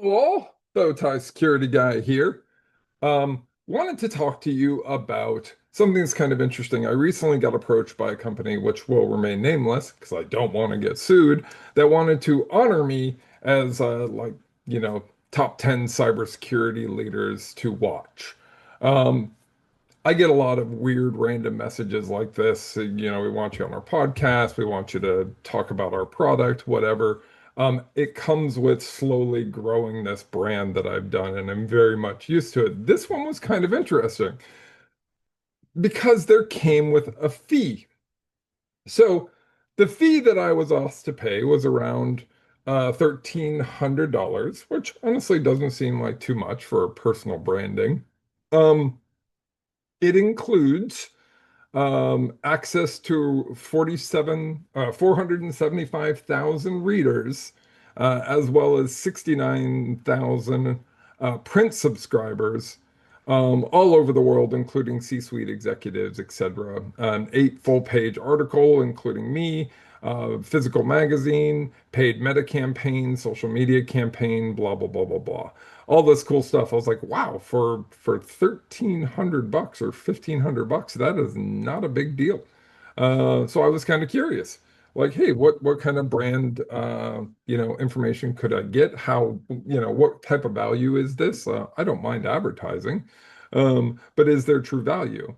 Well, bow tie security guy here. Wanted to talk to you about something that's kind of interesting. I recently got approached by a company which will remain nameless because I don't want to get sued, that wanted to honor me as you know, top 10 cybersecurity leaders to watch. Um, I get a lot of weird random messages like this. We want you on our podcast. We want you to talk about our product, whatever. It comes with slowly growing this brand that I've done, and I'm very much used to it. This one was kind of interesting because there came with a fee. So the fee that I was asked to pay was around $1,300, which honestly doesn't seem like too much for personal branding. Um, it includes access to 475,000 readers, as well as 69,000 print subscribers, all over the world, including C-suite executives, etc. An 8 full-page article, including me, physical magazine, paid meta campaign, social media campaign, blah blah blah blah blah. All this cool stuff. I was like, wow, for 1,300 bucks or 1,500 bucks, that is not a big deal. So I was kind of curious, like, hey, what kind of brand information could I get? How, what type of value is this? I don't mind advertising, but is there true value?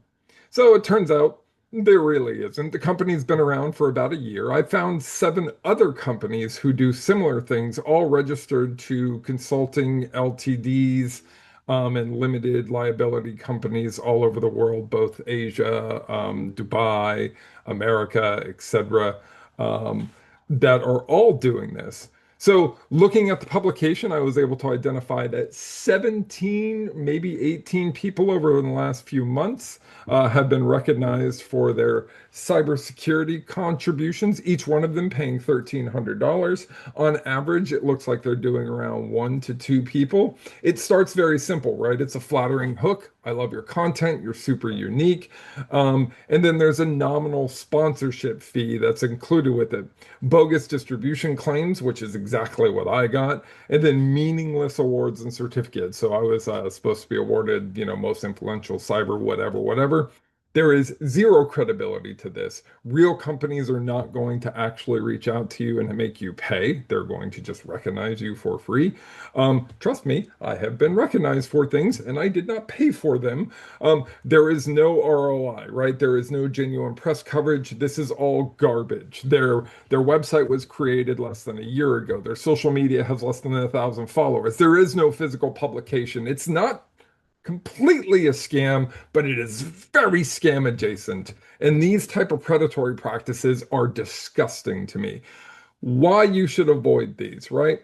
So it turns out there really isn't. The company's been around for about a year. I found 7 other companies who do similar things, all registered to consulting LTDs, and limited liability companies all over the world, both Asia, Dubai, America, etc., um, that are all doing this. So, looking at the publication, I was able to identify that 17, maybe 18 people over the last few months have been recognized for their cybersecurity contributions, each one of them paying $1,300. On average, it looks like they're doing around 1 to 2 people. It starts very simple, right? It's a flattering hook. I love your content. You're super unique. And then there's a nominal sponsorship fee that's included with it. Bogus distribution claims, which is exactly what I got, and then meaningless awards and certificates. So I was supposed to be awarded, most influential cyber, whatever, whatever. There is zero credibility to this. Real companies are not going to actually reach out to you and make you pay. They're going to just recognize you for free. Trust me, I have been recognized for things and I did not pay for them. There is no ROI, right? There is no genuine press coverage. This is all garbage. Their website was created less than a year ago. Their social media has less than 1,000 followers. There is no physical publication. It's not completely a scam, but it is very scam adjacent. And these type of predatory practices are disgusting to me. Why you should avoid these, right?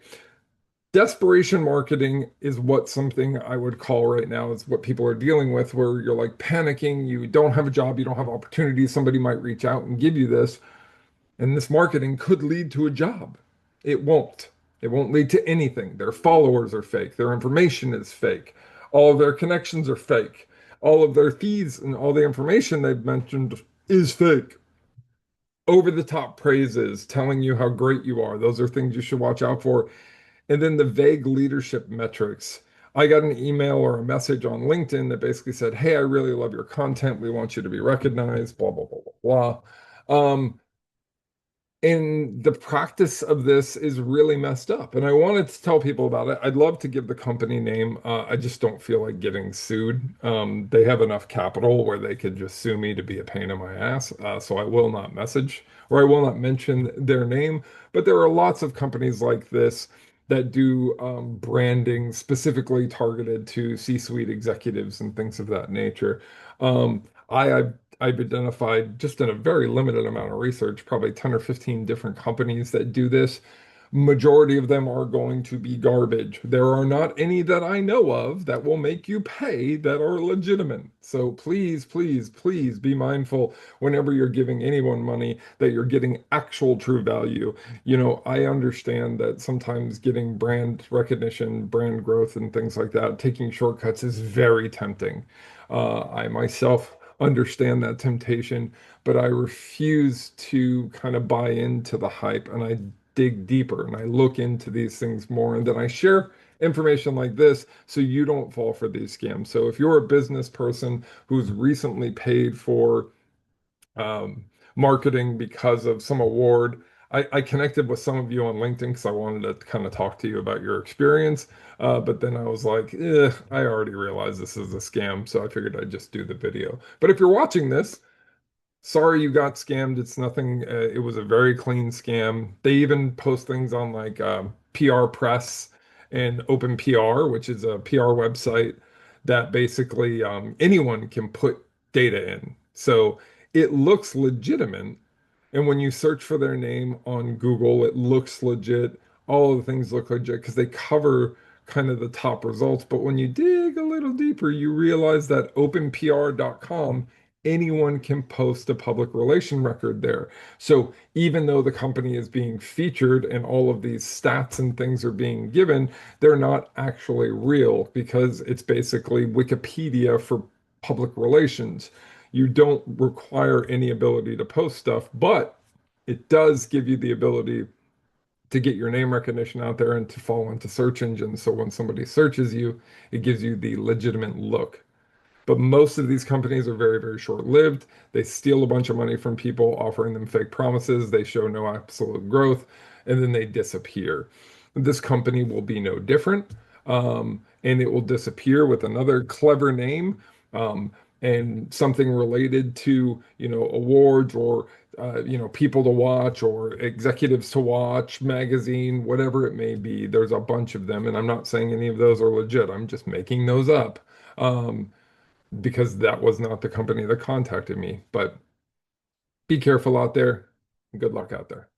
Desperation marketing is what something I would call right now is what people are dealing with, where you're like panicking, you don't have a job, you don't have opportunities, somebody might reach out and give you this, and this marketing could lead to a job. It won't. It won't lead to anything. Their followers are fake. Their information is fake. All of their connections are fake. All of their feeds and all the information they've mentioned is fake. Over the top praises, telling you how great you are. Those are things you should watch out for. And then the vague leadership metrics. I got an email or a message on LinkedIn that basically said, hey, I really love your content. We want you to be recognized, blah, blah, blah, blah, blah. And the practice of this is really messed up. And I wanted to tell people about it. I'd love to give the company name. I just don't feel like getting sued. They have enough capital where they could just sue me to be a pain in my ass. So I will not message or I will not mention their name. But there are lots of companies like this that do branding specifically targeted to C-suite executives and things of that nature. I've identified just in a very limited amount of research, probably 10 or 15 different companies that do this. Majority of them are going to be garbage. There are not any that I know of that will make you pay that are legitimate. So please, please, please be mindful whenever you're giving anyone money that you're getting actual true value. I understand that sometimes getting brand recognition, brand growth, and things like that, taking shortcuts is very tempting. I myself understand that temptation, but I refuse to kind of buy into the hype and I dig deeper and I look into these things more and then I share information like this so you don't fall for these scams. So if you're a business person who's recently paid for um, marketing because of some award. I connected with some of you on LinkedIn because I wanted to kind of talk to you about your experience. But then I was like, I already realized this is a scam, so I figured I'd just do the video. But if you're watching this, sorry you got scammed. It's nothing. It was a very clean scam. They even post things on like PR Press and Open PR, which is a PR website that basically anyone can put data in. So it looks legitimate, and when you search for their name on Google, it looks legit. All of the things look legit because they cover kind of the top results. But when you dig a little deeper, you realize that openpr.com, anyone can post a public relation record there. So even though the company is being featured and all of these stats and things are being given, they're not actually real because it's basically Wikipedia for public relations. You don't require any ability to post stuff, but it does give you the ability to get your name recognition out there and to fall into search engines. So when somebody searches you, it gives you the legitimate look. But most of these companies are very, very short-lived. They steal a bunch of money from people, offering them fake promises. They show no absolute growth, and then they disappear. This company will be no different, and it will disappear with another clever name, and something related to, awards or people to watch or executives to watch, magazine, whatever it may be. There's a bunch of them, and I'm not saying any of those are legit. I'm just making those up. Because that was not the company that contacted me. But be careful out there. Good luck out there.